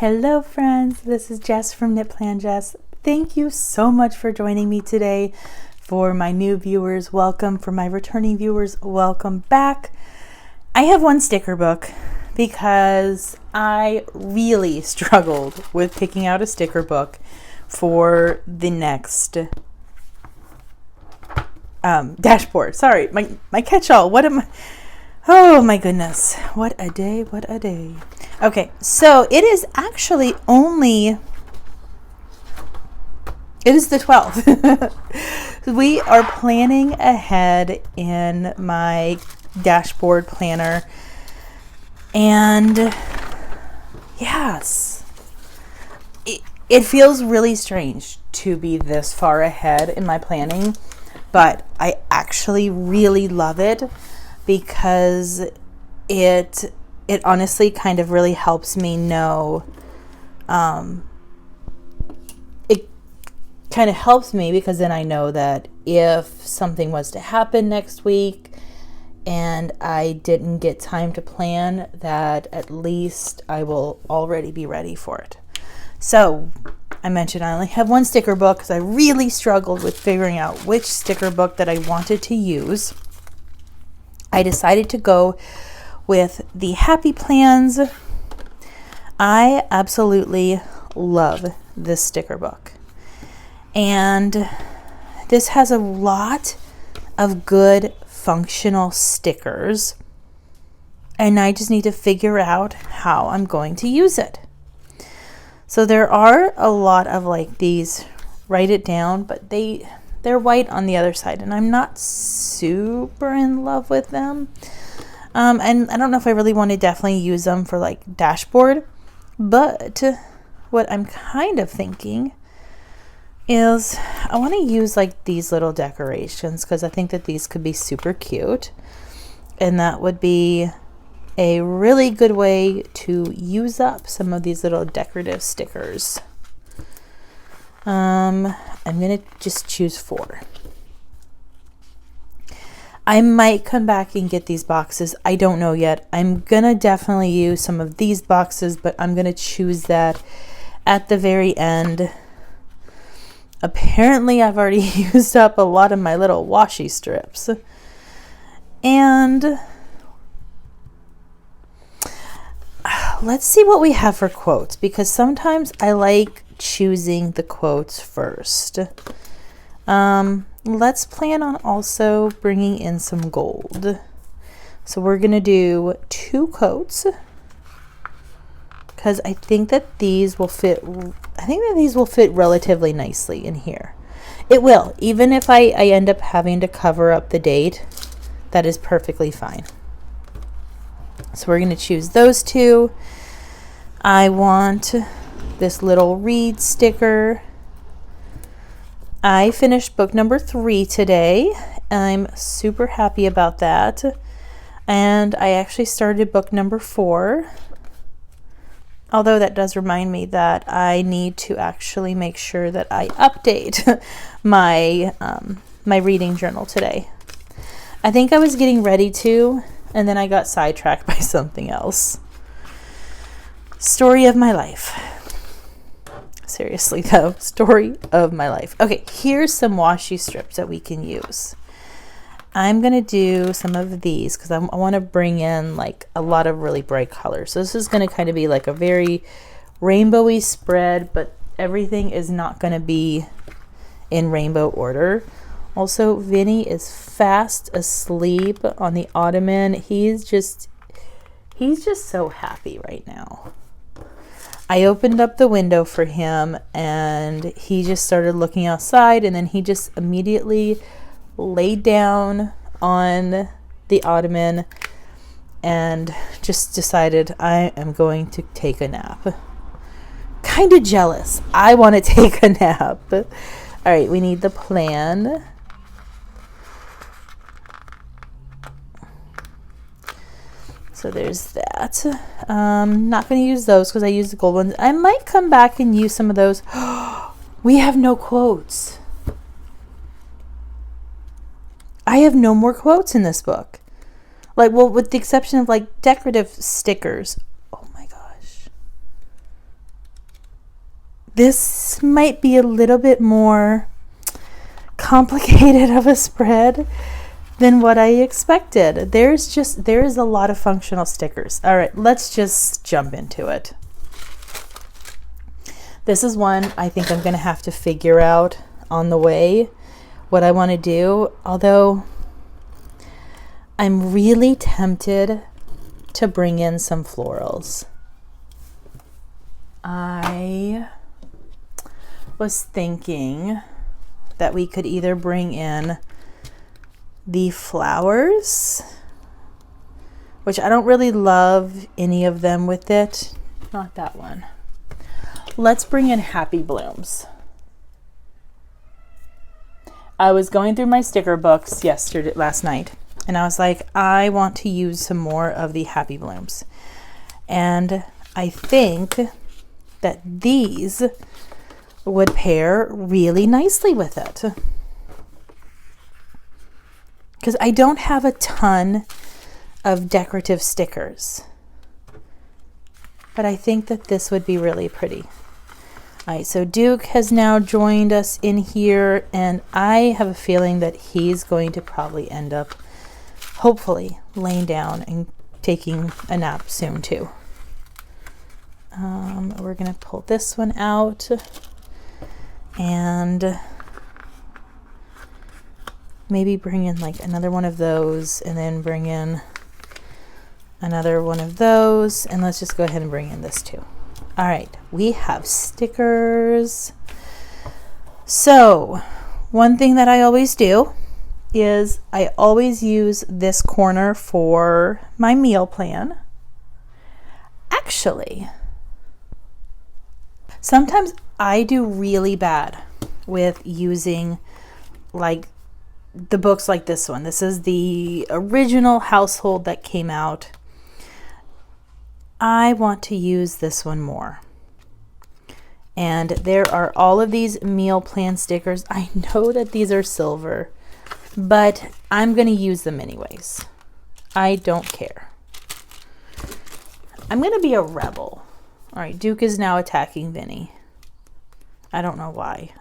Hello friends, this is Jess from Knit Plan Jess. Thank you so much for joining me today. For my new viewers, welcome. For my returning viewers, welcome back. I have one sticker book because I really struggled with picking out a sticker book for the next dashboard. Sorry, my catch-all. What am I? Oh my goodness, what a day, what a day. Okay, so it is actually only, it is the 12th. We are planning ahead in my dashboard planner. And yes, it feels really strange to be this far ahead in my planning, but I actually really love it because it honestly kind of really helps me know, it kind of helps me because then I know that if something was to happen next week and I didn't get time to plan, that at least I will already be ready for it. So I mentioned I only have one sticker book because I really struggled with figuring out which sticker book that I wanted to use. I decided to go with the Happy Plans. I absolutely love this sticker book. And this has a lot of good functional stickers. And I just need to figure out how I'm going to use it. So there are a lot of like these, write it down, but they're white on the other side, and I'm not super in love with them. And I don't know if I really want to definitely use them for like dashboard, but what I'm kind of thinking is I want to use like these little decorations because I think that these could be super cute, and that would be a really good way to use up some of these little decorative stickers. I'm going to just choose 4. I might come back and get these boxes. I don't know yet. I'm going to definitely use some of these boxes, but I'm going to choose that at the very end. Apparently, I've already used up a lot of my little washi strips. And let's see what we have for quotes, because sometimes I like choosing the quotes first. Let's plan on also bringing in some gold. So we're gonna do 2 quotes because I think that these will fit. I think that these will fit relatively nicely in here. It will, even if I end up having to cover up the date. That is perfectly fine. So we're gonna choose those 2. I want this little read sticker. I finished book number 3 today. I'm super happy about that. And I actually started book number 4. Although that does remind me that I need to actually make sure that I update my my reading journal today. I think I was getting ready to, and then I got sidetracked by something else. Story of my life. Seriously though, story of my life. Okay, here's some washi strips that we can use. I'm gonna do some of these because I want to bring in like a lot of really bright colors. So this is gonna kind of be like a very rainbowy spread, but everything is not gonna be in rainbow order. Also, Vinny is fast asleep on the ottoman. He's just so happy right now. I opened up the window for him and he just started looking outside, and then he just immediately laid down on the ottoman and just decided I am going to take a nap. Kind of jealous. I want to take a nap. All right, we need the plan. So there's that. Not going to use those because I used the gold ones. I might come back and use some of those. We have no quotes. I have no more quotes in this book. Like, well, with the exception of like decorative stickers. Oh my gosh. this might be a little bit more complicated of a spread than what I expected. There is a lot of functional stickers. All right, let's just jump into it. This is one I think I'm going to have to figure out on the way what I want to do, although I'm really tempted to bring in some florals. I was thinking that we could either bring in the flowers, which I don't really love any of them with it. Not that one. Let's bring in Happy Blooms. I was going through my sticker books last night, and I was like, I want to use some more of the Happy Blooms. And I think that these would pair really nicely with it. Because I don't have a ton of decorative stickers, but I think that this would be really pretty. All right, so Duke has now joined us in here, and I have a feeling that he's going to probably end up, hopefully, laying down and taking a nap soon too. We're gonna pull this one out and maybe bring in like another one of those, and then bring in another one of those, and let's just go ahead and bring in this too. All right, we have stickers. So one thing that I always do is I always use this corner for my meal plan. Actually, sometimes I do really bad with using like the books like this one. This is the original Household that came out. I want to use this one more. And there are all of these meal plan stickers. I know that these are silver, but I'm going to use them anyways. I don't care. I'm going to be a rebel. All right, Duke is now attacking Vinny. I don't know why.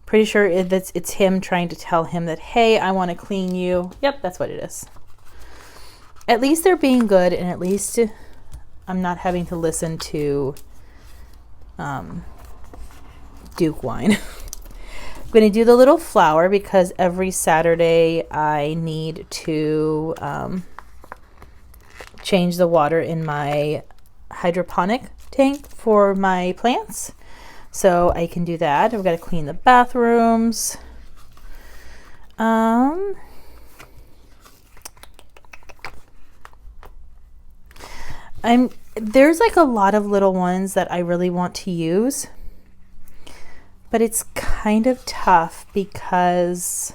Pretty sure it's him trying to tell him that, hey, I want to clean you. Yep, that's what it is. At least they're being good, and at least I'm not having to listen to Duke whine. I'm going to do the little flower because every Saturday I need to change the water in my hydroponic tank for my plants. So I can do that. I've got to clean the bathrooms. There's like a lot of little ones that I really want to use, but it's kind of tough because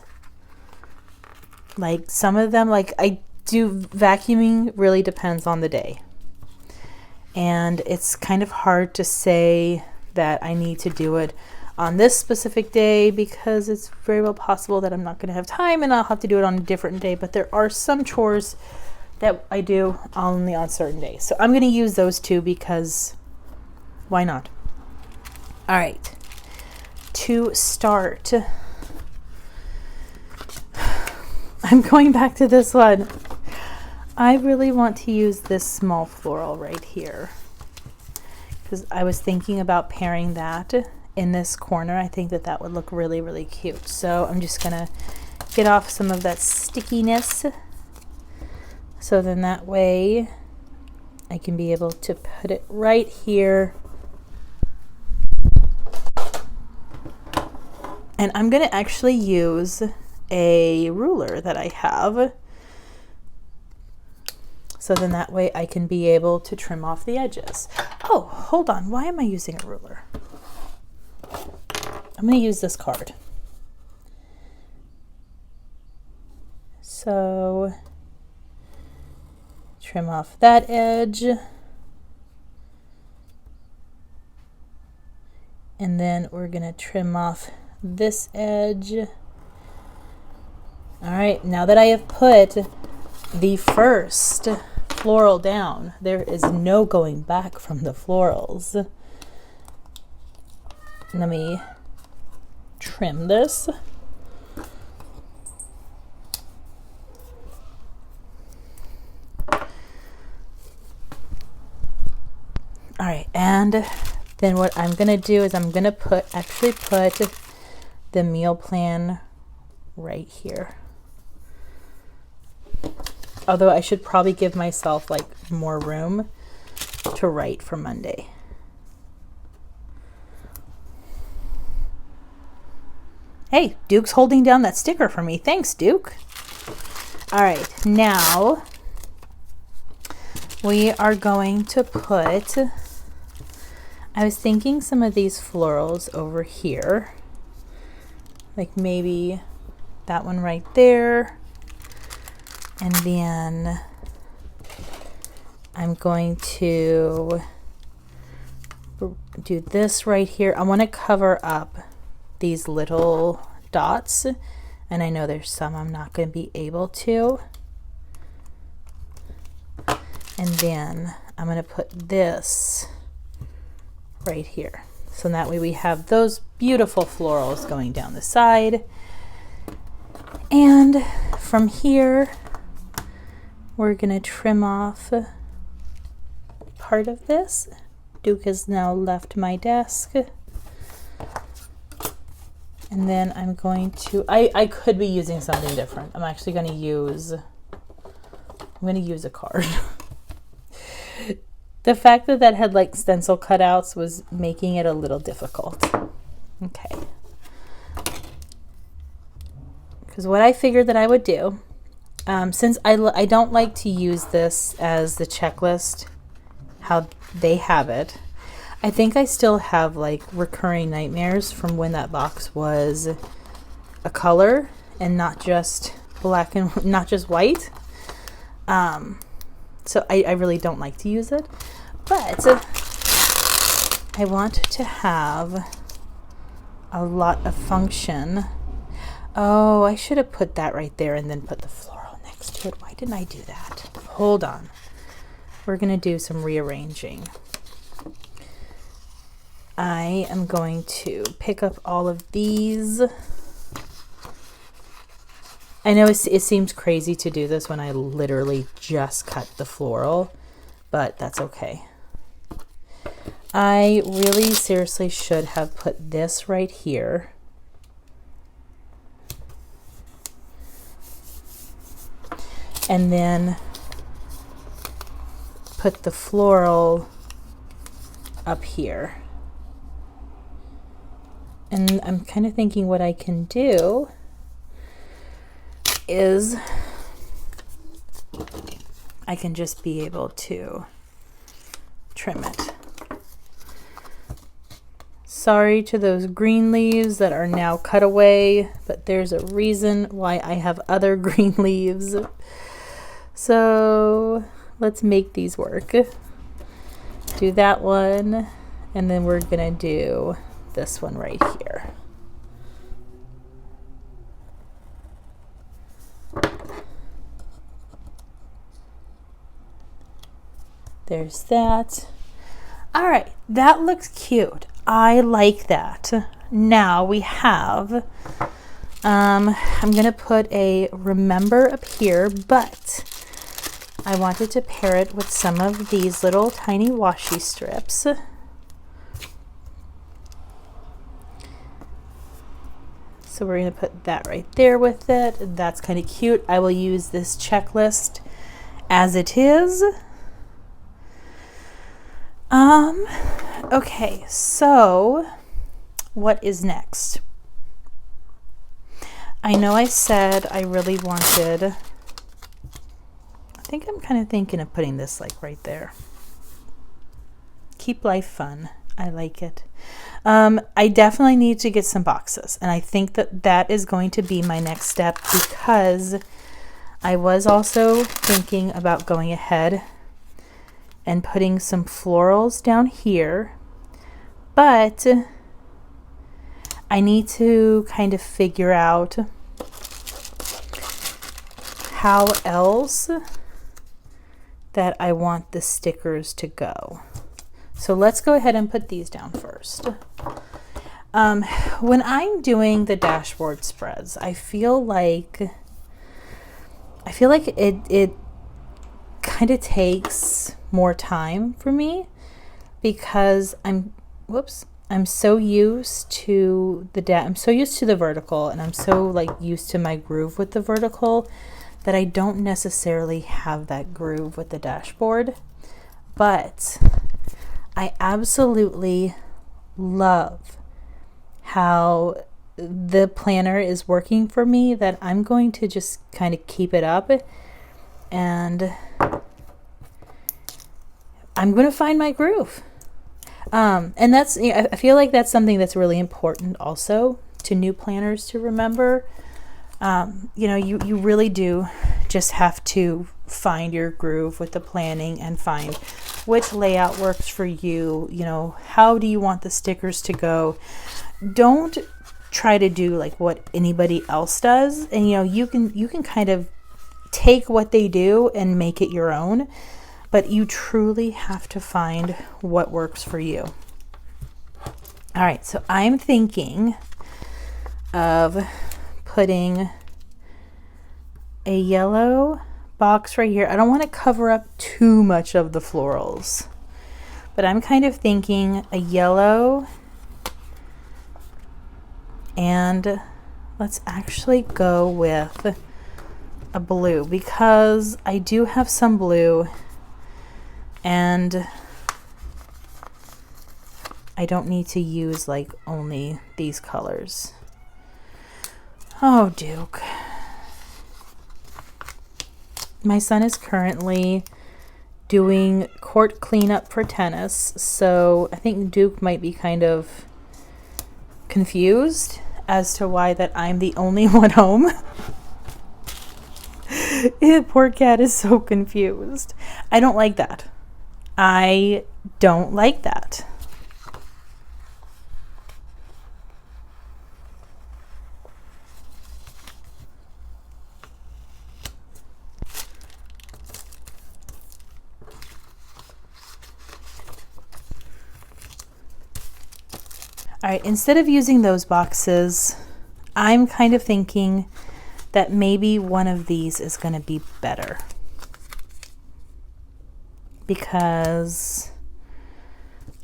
like some of them, like vacuuming really depends on the day. And it's kind of hard to say that I need to do it on this specific day because it's very well possible that I'm not going to have time and I'll have to do it on a different day. But there are some chores that I do only on certain days. So I'm going to use those two because why not? All right. To start, I'm going back to this one. I really want to use this small floral right here because I was thinking about pairing that in this corner. I think that that would look really, really cute. So I'm just going to get off some of that stickiness. So then that way I can be able to put it right here. And I'm going to actually use a ruler that I have. So then that way I can be able to trim off the edges. Oh, hold on. Why am I using a ruler? I'm going to use this card. So trim off that edge. And then we're going to trim off this edge. All right, now that I have put the first floral down, there is no going back from the florals. let me trim this. All right, and then what I'm gonna do is I'm gonna put the meal plan right here. Although I should probably give myself like more room to write for Monday. Hey, Duke's holding down that sticker for me. Thanks, Duke. All right, now we are going to put, I was thinking some of these florals over here, like maybe that one right there. And then I'm going to do this right here. I want to cover up these little dots, and I know there's some I'm not going to be able to. And then I'm going to put this right here. So that way we have those beautiful florals going down the side. And from here, we're going to trim off part of this. Duke has now left my desk. And then I'm going to, I could be using something different. I'm actually going to use, a card. The fact that that had like stencil cutouts was making it a little difficult. Okay. Because what I figured that I would do, since I don't like to use this as the checklist, how they have it, I think I still have like recurring nightmares from when that box was a color and not just black and not just white. So I really don't like to use it, but I want to have a lot of function. Oh, I should have put that right there and then put the floral next to it. Why didn't I do that? Hold on. We're going to do some rearranging. I am going to pick up all of these. I know it seems crazy to do this when I literally just cut the floral, but that's okay. I really seriously should have put this right here. And then put the floral up here. And I'm kind of thinking what I can do is I can just be able to trim it. Sorry to those green leaves that are now cut away, but there's a reason why I have other green leaves. So let's make these work. Do that one, and then we're gonna do this one right here. There's that. All right, that looks cute. I like that. Now we have, I'm gonna put a remember up here, but I wanted to pair it with some of these little tiny washi strips. So we're going to put that right there with it. That's kind of cute. I will use this checklist as it is. Okay, so what is next? I know I said I really wanted, I think I'm kind of thinking of putting this like right there. Keep life fun. I like it. I definitely need to get some boxes, and I think that that is going to be my next step, because I was also thinking about going ahead and putting some florals down here, but I need to kind of figure out how else that I want the stickers to go. So let's go ahead and put these down first. When I'm doing the dashboard spreads, I feel like it kind of takes more time for me because I'm so used to I'm so used to the vertical, and I'm so like used to my groove with the vertical that I don't necessarily have that groove with the dashboard. But I absolutely love how the planner is working for me, that I'm going to just kind of keep it up, and I'm going to find my groove. And that's, I feel like that's something that's really important also to new planners to remember. You really do just have to find your groove with the planning and find which layout works for you. How do you want the stickers to go? Don't try to do like what anybody else does. And you can kind of take what they do and make it your own, but you truly have to find what works for you. All right, so I'm thinking of putting a yellow box right here. I don't want to cover up too much of the florals, but I'm kind of thinking a yellow, and let's actually go with a blue because I do have some blue and I don't need to use like only these colors. Oh, Duke. My son is currently doing court cleanup for tennis, so I think Duke might be kind of confused as to why that I'm the only one home. Poor cat is so confused. I don't like that. I don't like that. All right, instead of using those boxes, I'm kind of thinking that maybe one of these is going to be better. Because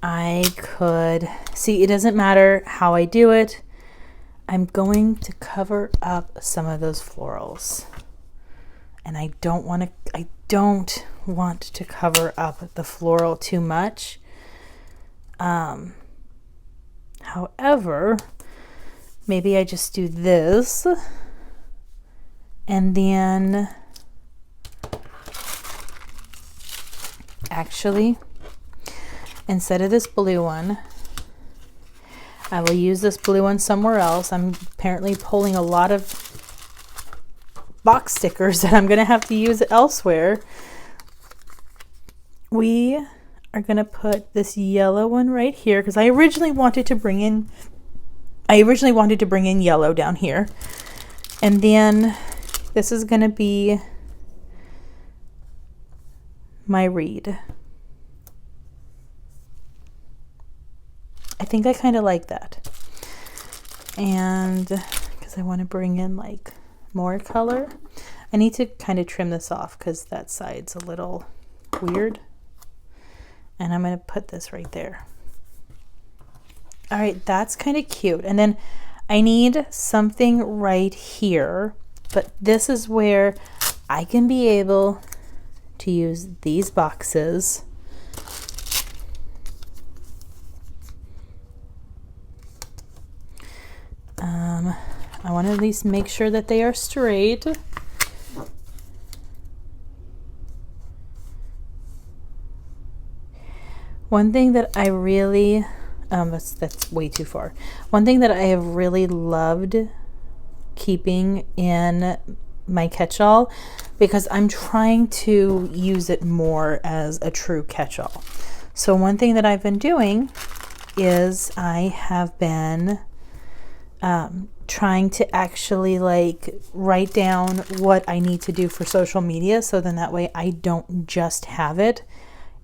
I could, see, it doesn't matter how I do it. I'm going to cover up some of those florals. And I don't want to cover up the floral too much. However, maybe I just do this, and then actually, instead of this blue one, I will use this blue one somewhere else. I'm apparently pulling a lot of box stickers that I'm going to have to use elsewhere. We are going to put this yellow one right here because I originally wanted to bring in yellow down here. And then this is going to be my reed. I think I kind of like that. And because I want to bring in like more color, I need to kind of trim this off because that side's a little weird. And I'm going to put this right there. All right, that's kind of cute. And then I need something right here, but this is where I can be able to use these boxes. I want to at least make sure that they are straight. One thing that I really, that's way too far. One thing that I have really loved keeping in my catch-all, because I'm trying to use it more as a true catch-all. So one thing that I've been doing is I have been trying to actually like write down what I need to do for social media, so then that way I don't just have it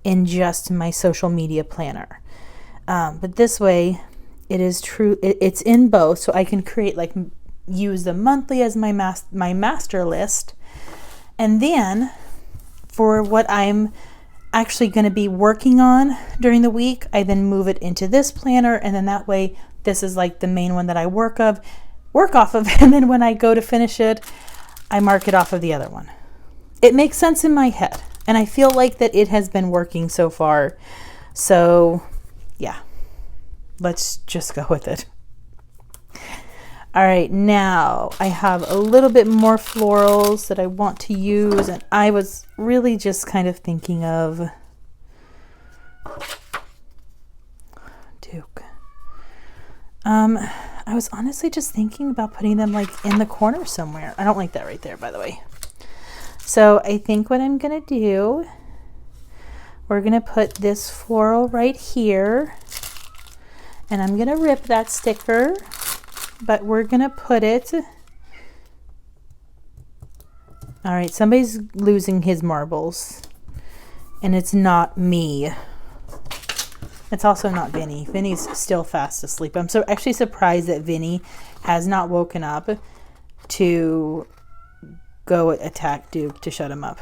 in just my social media planner. But this way it is true. It's in both, so I can create like use the monthly as my master list, and then for what I'm actually going to be working on during the week, I then move it into this planner, and then that way this is like the main one that I work off of, and then when I go to finish it, I mark it off of the other one. It makes sense in my head, and I feel like that it has been working so far. So yeah, let's just go with it. All right, now I have a little bit more florals that I want to use, and I was really just kind of thinking of Duke. I was honestly just thinking about putting them like in the corner somewhere. I don't like that right there, by the way. So I think what I'm gonna do, we're gonna put this floral right here, and I'm gonna rip that sticker, but we're gonna put it. All right, somebody's losing his marbles, and it's not me. It's also not Vinny. Vinny's still fast asleep. I'm so actually surprised that Vinny has not woken up to go attack Duke to shut him up.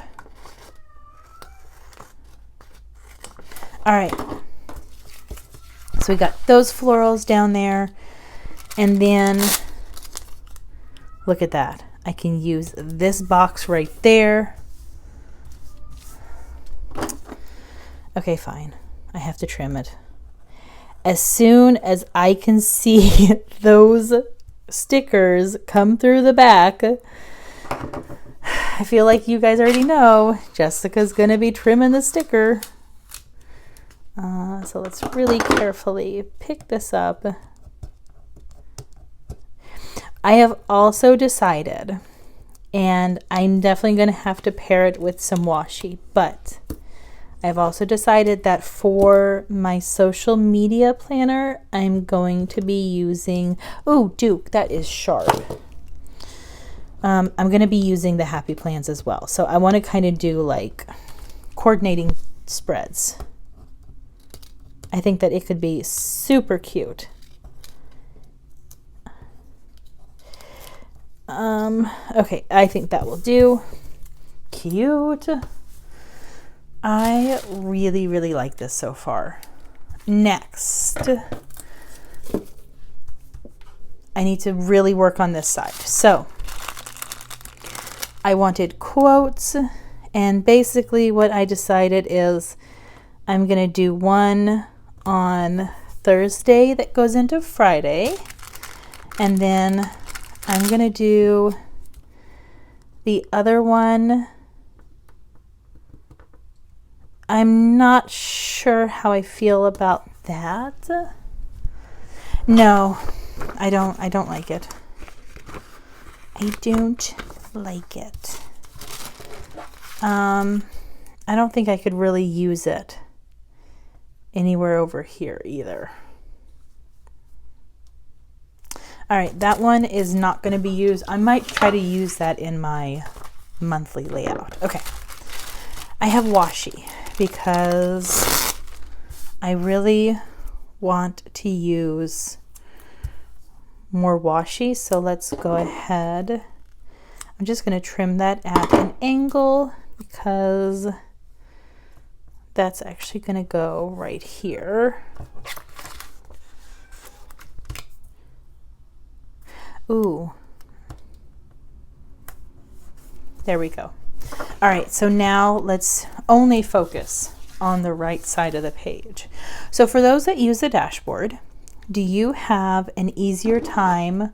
All right. So we got those florals down there. And then look at that. I can use this box right there. Okay, fine. I have to trim it. As soon as I can see those stickers come through the back, I feel like you guys already know Jessica's going to be trimming the sticker. So let's really carefully pick this up. I have also decided, and I'm definitely going to have to pair it with some washi, but I've also decided that for my social media planner, I'm going to be using, oh, Duke, that is sharp. I'm going to be using the Happy Plans as well. So I want to kind of do like coordinating spreads. I think that it could be super cute. Okay, I think that will do. Cute. I really, really like this so far. Next, I need to really work on this side. So I wanted quotes, and basically what I decided is I'm going to do one on Thursday that goes into Friday, and then I'm going to do the other one. I'm not sure how I feel about that. No, I don't like it. I don't like it. I don't think I could really use it anywhere over here either. All right, that one is not going to be used. I might try to use that in my monthly layout. Okay, I have washi because I really want to use more washi. So let's go ahead. I'm just going to trim that at an angle because that's actually going to go right here. Ooh. There we go. All right, so now let's only focus on the right side of the page. So for those that use the dashboard, do you have an easier time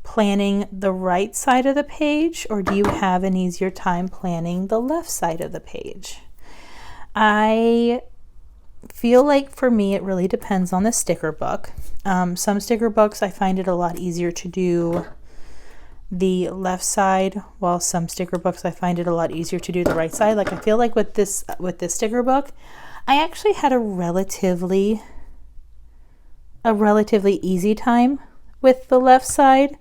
planning the right side of the page, or do you have an easier time planning the left side of the page? I feel like for me it really depends on the sticker book. Some sticker books I find it a lot easier to do the left side, while some sticker books I find it a lot easier to do the right side. Like I feel like with this sticker book, I actually had a relatively easy time with the left side,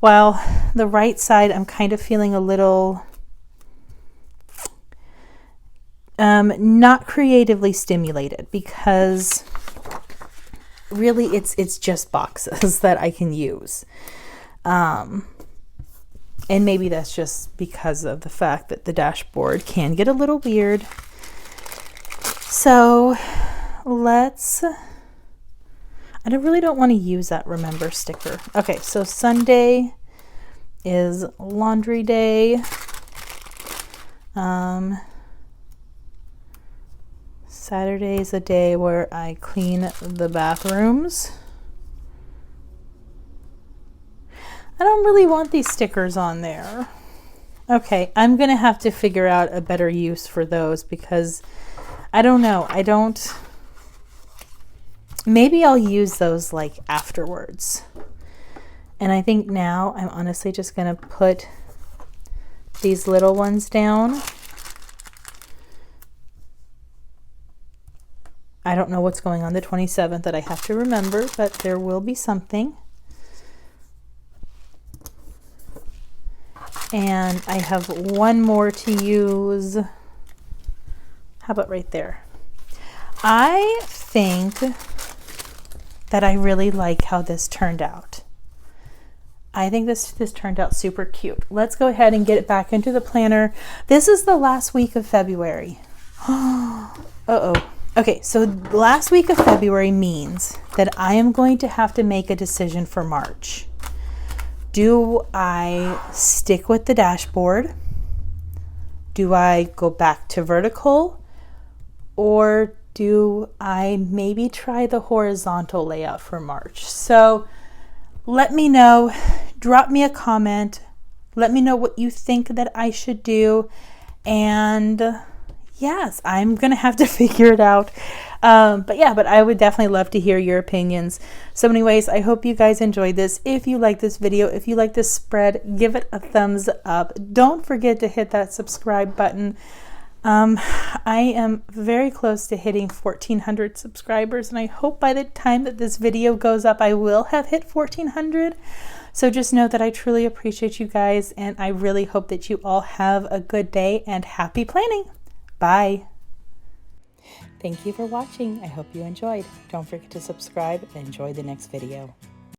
while the right side I'm kind of feeling a little not creatively stimulated, because really it's just boxes that I can use. And maybe that's just because of the fact that the dashboard can get a little weird. So I really don't want to use that remember sticker. Okay, so Sunday is laundry day. Saturday is a day where I clean the bathrooms. I don't really want these stickers on there. Okay, I'm gonna have to figure out a better use for those because I don't know. Maybe I'll use those like afterwards. And I think now I'm honestly just gonna put these little ones down. I don't know what's going on the 27th that I have to remember, but there will be something. And I have one more to use. How about right there? I think that I really like how this turned out. I think this turned out super cute. Let's go ahead and get it back into the planner. This is the last week of February. Uh-oh. Okay, so last week of February means that I am going to have to make a decision for March. Do I stick with the dashboard? Do I go back to vertical? Or do I maybe try the horizontal layout for March? So let me know, drop me a comment, let me know what you think that I should do, and yes, I'm gonna have to figure it out. But I would definitely love to hear your opinions. So anyways, I hope you guys enjoyed this. If you like this video, if you like this spread, give it a thumbs up. Don't forget to hit that subscribe button. I am very close to hitting 1,400 subscribers, and I hope by the time that this video goes up, I will have hit 1,400. So just know that I truly appreciate you guys, and I really hope that you all have a good day and happy planning. Bye. Thank you for watching. I hope you enjoyed. Don't forget to subscribe and enjoy the next video.